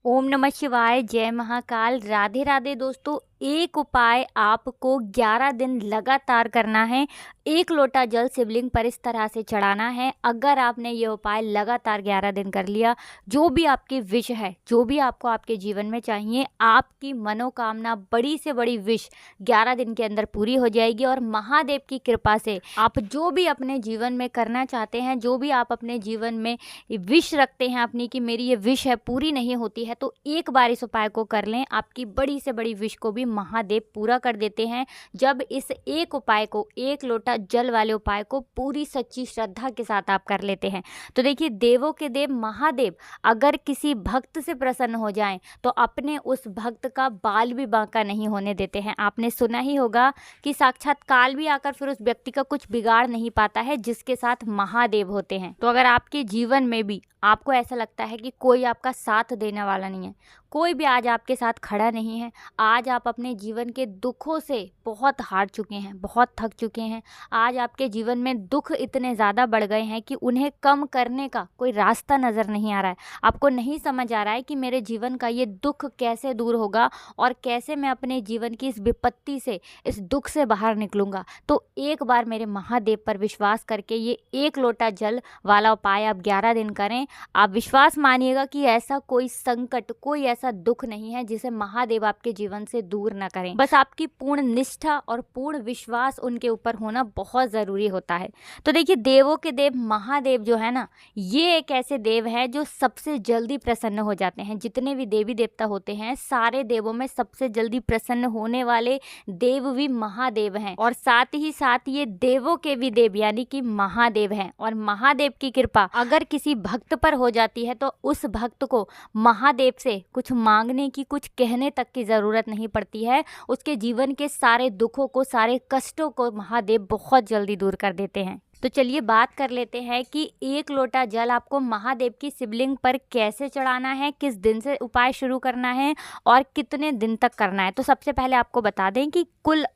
ओम नमः शिवाय, जय महाकाल, राधे राधे दोस्तों। एक उपाय आपको 11 दिन लगातार करना है। एक लोटा जल शिवलिंग पर इस तरह से चढ़ाना है। अगर आपने ये उपाय लगातार 11 दिन कर लिया, जो भी आपकी विश है, जो भी आपको आपके जीवन में चाहिए, आपकी मनोकामना, बड़ी से बड़ी विश 11 दिन के अंदर पूरी हो जाएगी। और महादेव की कृपा से आप जो भी अपने जीवन में करना चाहते हैं, जो भी आप अपने जीवन में विश रखते हैं अपनी कि मेरी ये विश है पूरी नहीं होती है, तो एक बार इस उपाय को कर लें। आपकी बड़ी से बड़ी विश को भी महादेव पूरा कर देते हैं जब इस एक उपाय को, एक लोटा जल वाले उपाय को पूरी सच्ची श्रद्धा के साथ आप कर लेते हैं। तो देखिए, देवों के देव महादेव अगर किसी भक्त से प्रसन्न हो जाएं तो अपने उस भक्त का बाल भी बांका नहीं होने देते हैं। आपने सुना ही होगा कि साक्षात काल भी आकर फिर उस व्यक्ति का कुछ बिगाड़ नहीं पाता है जिसके साथ महादेव होते हैं। तो अगर आपके जीवन में भी आपको ऐसा लगता है कि कोई आपका साथ देने वाला नहीं है, कोई भी आज आपके साथ खड़ा नहीं है, आज आप अपने जीवन के दुखों से बहुत हार चुके हैं, बहुत थक चुके हैं, आज आपके जीवन में दुख इतने ज़्यादा बढ़ गए हैं कि उन्हें कम करने का कोई रास्ता नज़र नहीं आ रहा है, आपको नहीं समझ आ रहा है कि मेरे जीवन का ये दुख कैसे दूर होगा और कैसे मैं अपने जीवन की इस विपत्ति से, इस दुख से बाहर निकलूँगा, तो एक बार मेरे महादेव पर विश्वास करके ये एक लोटा जल वाला उपाय आप 11 दिन करें। आप विश्वास मानिएगा कि ऐसा कोई संकट, कोई ऐसा दुख नहीं है जिसे महादेव आपके जीवन से दूर ना करें। बस आपकी पूर्ण निष्ठा और पूर्ण विश्वास उनके ऊपर होना बहुत ज़रूरी होता है। तो देखिए, देवों के देव महादेव जो है ना, ये एक ऐसे देव है जो सबसे जल्दी प्रसन्न हो जाते हैं। जितने भी देवी देवता होते हैं, सारे देवों में सबसे जल्दी प्रसन्न होने वाले देव भी महादेव हैं। और साथ ही साथ ये देवों के भी देव यानी कि महादेव हैं। और महादेव की कृपा अगर किसी भक्त पर हो जाती है तो उस भक्त को महादेव से कुछ मांगने की, कुछ कहने तक की ज़रूरत नहीं पड़ती है। उसके जीवन के सारे दुखों को, सारे कष्टों को महादेव बहुत जल्दी दूर कर देते हैं। तो चलिए बात कर लेते हैं कि एक लोटा जल आपको महादेव की शिवलिंग पर कैसे चढ़ाना है, किस दिन से उपाय शुरू करना है और कितने दिन तक करना है। तो सबसे पहले आपको बता दें कि कुल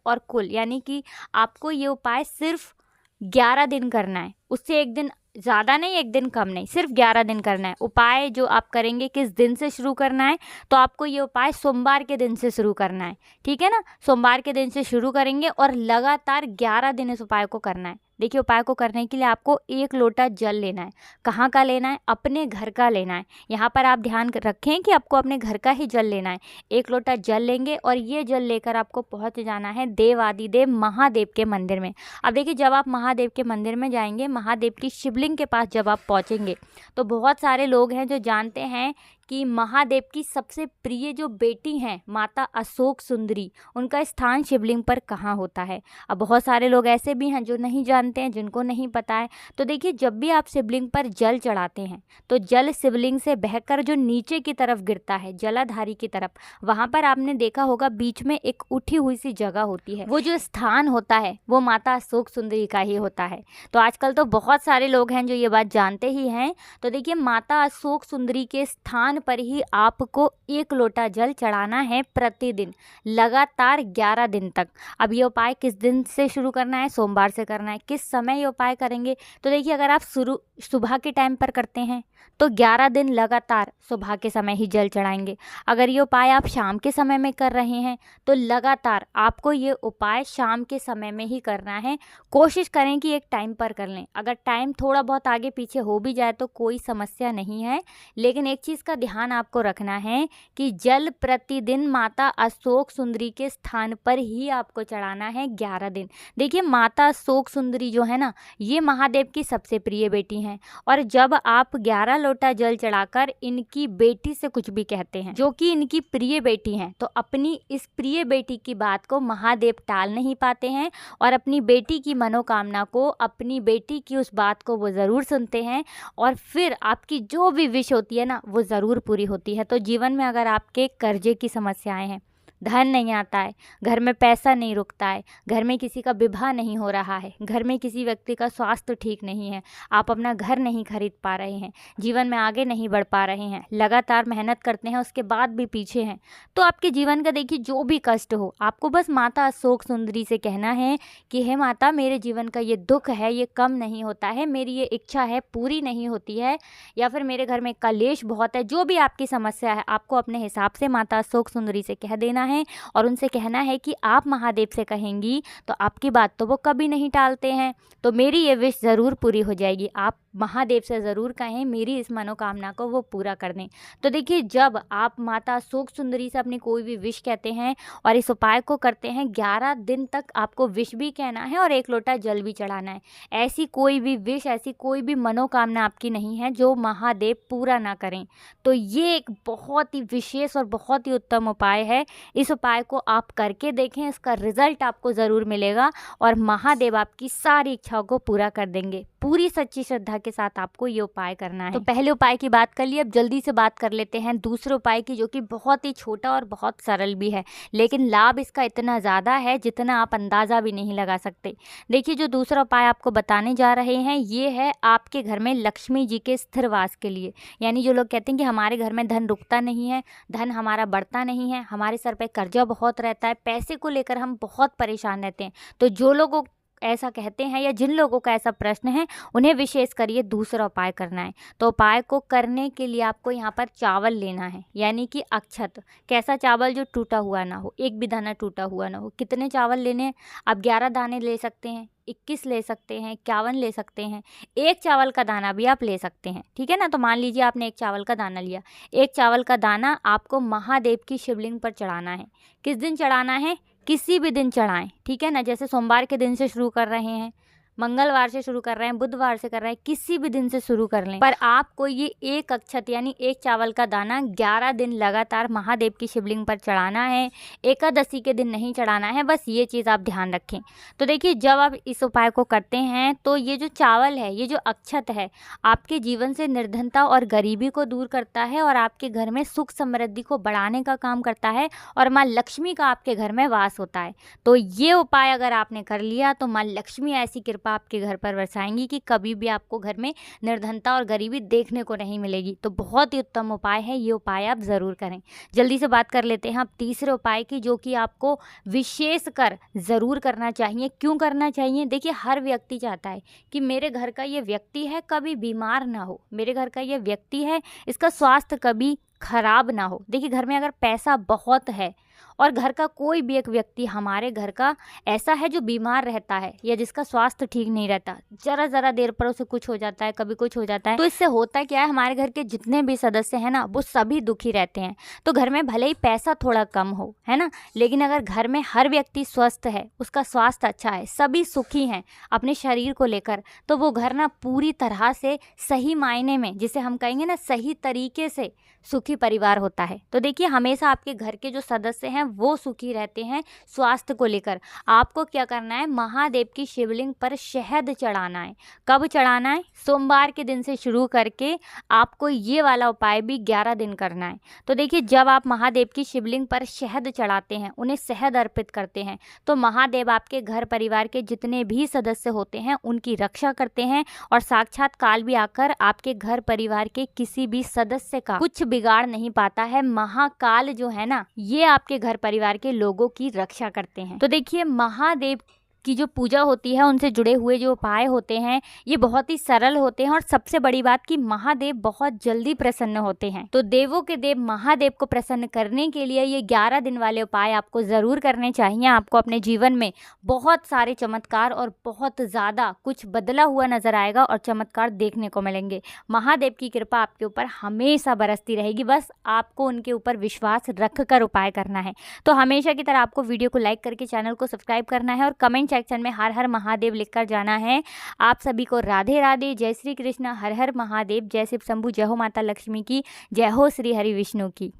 यानी कि आपको ये उपाय सिर्फ 11 दिन करना है। उससे एक दिन ज़्यादा नहीं, एक दिन कम नहीं, सिर्फ 11 दिन करना है। उपाय जो आप करेंगे किस दिन से शुरू करना है, तो आपको ये उपाय सोमवार के दिन से शुरू करना है, ठीक है ना। सोमवार के दिन से शुरू करेंगे और लगातार 11 दिन इस उपाय को करना है। देखिए, उपाय को करने के लिए आपको एक लोटा जल लेना है। कहाँ का लेना है? अपने घर का लेना है। यहाँ पर आप ध्यान रखें कि आपको अपने घर का ही जल लेना है। एक लोटा जल लेंगे और ये जल लेकर आपको पहुँच जाना है देवादिदेव महादेव के मंदिर में। अब देखिए, जब आप महादेव के मंदिर में जाएंगे, महादेव की शिवलिंग के पास जब आप पहुँचेंगे, तो बहुत सारे लोग हैं जो जानते हैं कि महादेव की सबसे प्रिय जो बेटी हैं माता अशोक सुंदरी, उनका स्थान शिवलिंग पर कहाँ होता है। अब बहुत सारे लोग ऐसे भी हैं जो नहीं जानते हैं, जिनको नहीं पता है। तो देखिए, जब भी आप शिवलिंग पर जल चढ़ाते हैं तो जल शिवलिंग से बहकर जो नीचे की तरफ गिरता है, जलाधारी की तरफ, वहाँ पर आपने देखा होगा बीच में एक उठी हुई सी जगह होती है। वो जो स्थान होता है वो माता अशोक सुंदरी का ही होता है। तो आजकल तो बहुत सारे लोग हैं जो ये बात जानते ही हैं। तो देखिए, माता अशोक सुंदरी के स्थान पर ही आपको एक लोटा जल चढ़ाना है प्रतिदिन, लगातार 11 दिन तक। अब ये उपाय किस दिन से शुरू करना है? सोमवार से करना है। किस समय ये उपाय करेंगे? तो देखिए, अगर आप सुबह के टाइम पर करते हैं तो 11 दिन लगातार सुबह के समय ही जल चढ़ाएंगे। अगर ये उपाय आप शाम के समय में कर रहे हैं तो लगातार आपको ये उपाय शाम के समय में ही करना है। कोशिश करें कि एक टाइम पर कर लें। अगर टाइम थोड़ा बहुत आगे पीछे हो भी जाए तो कोई समस्या नहीं है, लेकिन एक चीज़ का ध्यान आपको रखना है कि जल प्रतिदिन माता अशोक सुंदरी के स्थान पर ही आपको चढ़ाना है 11 दिन। देखिए, माता अशोक सुंदरी जो है ना, ये महादेव की सबसे प्रिय बेटी हैं। और जब आप 11 लोटा जल चढ़ाकर इनकी बेटी से कुछ भी कहते हैं, जो कि इनकी प्रिय बेटी हैं, तो अपनी इस प्रिय बेटी की बात को महादेव टाल नहीं पाते हैं और अपनी बेटी की मनोकामना को, अपनी बेटी की उस बात को वो ज़रूर सुनते हैं और फिर आपकी जो भी विश होती है ना, वो ज़रूर पूरी होती है। तो जीवन में अगर आपके कर्जे की समस्याएं हैं, धन नहीं आता है, घर में पैसा नहीं रुकता है, घर में किसी का विवाह नहीं हो रहा है, घर में किसी व्यक्ति का स्वास्थ्य ठीक नहीं है, आप अपना घर नहीं खरीद पा रहे हैं, जीवन में आगे नहीं बढ़ पा रहे हैं, लगातार मेहनत करते हैं उसके बाद भी पीछे हैं, तो आपके जीवन का देखिए जो भी कष्ट हो, आपको बस माता अशोक सुंदरी से कहना है कि हे माता, मेरे जीवन का ये दुख है, ये कम नहीं होता है, मेरी ये इच्छा है पूरी नहीं होती है, या फिर मेरे घर में कलेश बहुत है, जो भी आपकी समस्या है आपको अपने हिसाब से माता अशोक सुंदरी से कह देना है और उनसे कहना है कि आप महादेव से कहेंगी तो आपकी बात तो वो कभी नहीं टालते हैं, तो मेरी ये विश ज़रूर पूरी हो जाएगी। आप महादेव से ज़रूर कहें मेरी इस मनोकामना को वो पूरा कर दें। तो देखिए, जब आप माता अशोक सुंदरी से अपनी कोई भी विश कहते हैं और इस उपाय को करते हैं, 11 दिन तक आपको विश भी कहना है और 1 लोटा जल भी चढ़ाना है। ऐसी कोई भी विश, ऐसी कोई भी मनोकामना आपकी नहीं है जो महादेव पूरा ना करें। तो ये एक बहुत ही विशेष और बहुत ही उत्तम उपाय है। इस उपाय को आप करके देखें, इसका रिजल्ट आपको ज़रूर मिलेगा और महादेव आपकी सारी इच्छाओं को पूरा कर देंगे। पूरी सच्ची श्रद्धा के साथ आपको ये उपाय करना है। तो पहले उपाय की बात कर ली, अब जल्दी से बात कर लेते हैं दूसरे उपाय की, जो कि बहुत ही छोटा और बहुत सरल भी है, लेकिन लाभ इसका इतना ज़्यादा है जितना आप अंदाज़ा भी नहीं लगा सकते। देखिए, जो दूसरा उपाय आपको बताने जा रहे हैं ये है आपके घर में लक्ष्मी जी के स्थिर वास के लिए। यानी जो लोग कहते हैं कि हमारे घर में धन रुकता नहीं है, धन हमारा बढ़ता नहीं है, हमारे सर पे कर्जा बहुत रहता है, पैसे को लेकर हम बहुत परेशान रहते हैं, तो जो लोगों ऐसा कहते हैं या जिन लोगों का ऐसा प्रश्न है उन्हें विशेष कर ये दूसरा उपाय करना है। तो उपाय को करने के लिए आपको यहाँ पर चावल लेना है, यानी कि अक्षत। कैसा चावल? जो टूटा हुआ ना हो, एक भी दाना टूटा हुआ ना हो। कितने चावल लेने हैं? आप 11 दाने ले सकते हैं, 21 ले सकते हैं, 51 ले सकते हैं, एक चावल का दाना भी आप ले सकते हैं, ठीक है ना। तो मान लीजिए आपने एक चावल का दाना लिया, एक चावल का दाना आपको महादेव की शिवलिंग पर चढ़ाना है। किस दिन चढ़ाना है? किसी भी दिन चढ़ाएं, ठीक है ना। जैसे सोमवार के दिन से शुरू कर रहे हैं, मंगलवार से शुरू कर रहे हैं, बुधवार से कर रहे हैं, किसी भी दिन से शुरू कर लें, पर आपको ये एक अक्षत यानी एक चावल का दाना 11 दिन लगातार महादेव की शिवलिंग पर चढ़ाना है। एकादशी के दिन नहीं चढ़ाना है, बस ये चीज़ आप ध्यान रखें। तो देखिए, जब आप इस उपाय को करते हैं तो ये जो चावल है, ये जो अक्षत है, आपके जीवन से निर्धनता और गरीबी को दूर करता है और आपके घर में सुख समृद्धि को बढ़ाने का काम करता है और माँ लक्ष्मी का आपके घर में वास होता है। तो ये उपाय अगर आपने कर लिया तो माँ लक्ष्मी ऐसी कृपा आपके घर पर बरसाएंगी कि कभी भी आपको घर में निर्धनता और गरीबी देखने को नहीं मिलेगी। तो बहुत ही उत्तम उपाय है, ये उपाय आप ज़रूर करें। जल्दी से बात कर लेते हैं अब तीसरे उपाय की, जो कि आपको विशेष कर ज़रूर करना चाहिए। क्यों करना चाहिए? देखिए, हर व्यक्ति चाहता है कि मेरे घर का ये व्यक्ति है कभी बीमार ना हो, मेरे घर का ये व्यक्ति है इसका स्वास्थ्य कभी खराब ना हो। देखिए, घर में अगर पैसा बहुत है और घर का कोई भी एक व्यक्ति हमारे घर का ऐसा है जो बीमार रहता है या जिसका स्वास्थ्य ठीक नहीं रहता, ज़रा देर पर उसे कुछ हो जाता है, कभी कुछ हो जाता है, तो इससे होता क्या है, हमारे घर के जितने भी सदस्य हैं ना, वो सभी दुखी रहते हैं। तो घर में भले ही पैसा थोड़ा कम हो, है ना, लेकिन अगर घर में हर व्यक्ति स्वस्थ है, उसका स्वास्थ्य अच्छा है, सभी सुखी हैं अपने शरीर को लेकर, तो वो घर ना पूरी तरह से सही मायने में, जिसे हम कहेंगे ना सही तरीके से सुखी परिवार होता है। तो देखिए, हमेशा आपके घर के जो सदस्य हैं वो सुखी रहते हैं स्वास्थ्य को लेकर। आपको क्या करना है? महादेव की शिवलिंग पर शहद चढ़ाना है। कब चढ़ाना है? सोमवार के दिन से शुरू करके आपको ये वाला उपाय भी 11 दिन करना है। तो देखिए, जब आप महादेव की शिवलिंग पर शहद चढ़ाते हैं, उन्हें शहद अर्पित करते हैं, तो महादेव आपके घर परिवार के जितने भी सदस्य होते हैं उनकी रक्षा करते हैं और साक्षात काल भी आकर आपके घर परिवार के किसी भी सदस्य का कुछ बिगाड़ नहीं पाता है। महाकाल जो है ना, ये आपके घर परिवार के लोगों की रक्षा करते हैं। तो देखिए, महादेव की जो पूजा होती है, उनसे जुड़े हुए जो उपाय होते हैं ये बहुत ही सरल होते हैं और सबसे बड़ी बात कि महादेव बहुत जल्दी प्रसन्न होते हैं। तो देवों के देव महादेव को प्रसन्न करने के लिए ये 11 दिन वाले उपाय आपको ज़रूर करने चाहिए। आपको अपने जीवन में बहुत सारे चमत्कार और बहुत ज़्यादा कुछ बदला हुआ नजर आएगा और चमत्कार देखने को मिलेंगे। महादेव की कृपा आपके ऊपर हमेशा बरसती रहेगी, बस आपको उनके ऊपर विश्वास रख कर उपाय करना है। तो हमेशा की तरह आपको वीडियो को लाइक करके चैनल को सब्सक्राइब करना है और कमेंट सेक्शन में हर हर महादेव लिखकर जाना है। आप सभी को राधे राधे, जय श्री कृष्ण, हर हर महादेव, जय शिव शंभू, जय हो माता लक्ष्मी की, जय हो श्री हरि विष्णु की।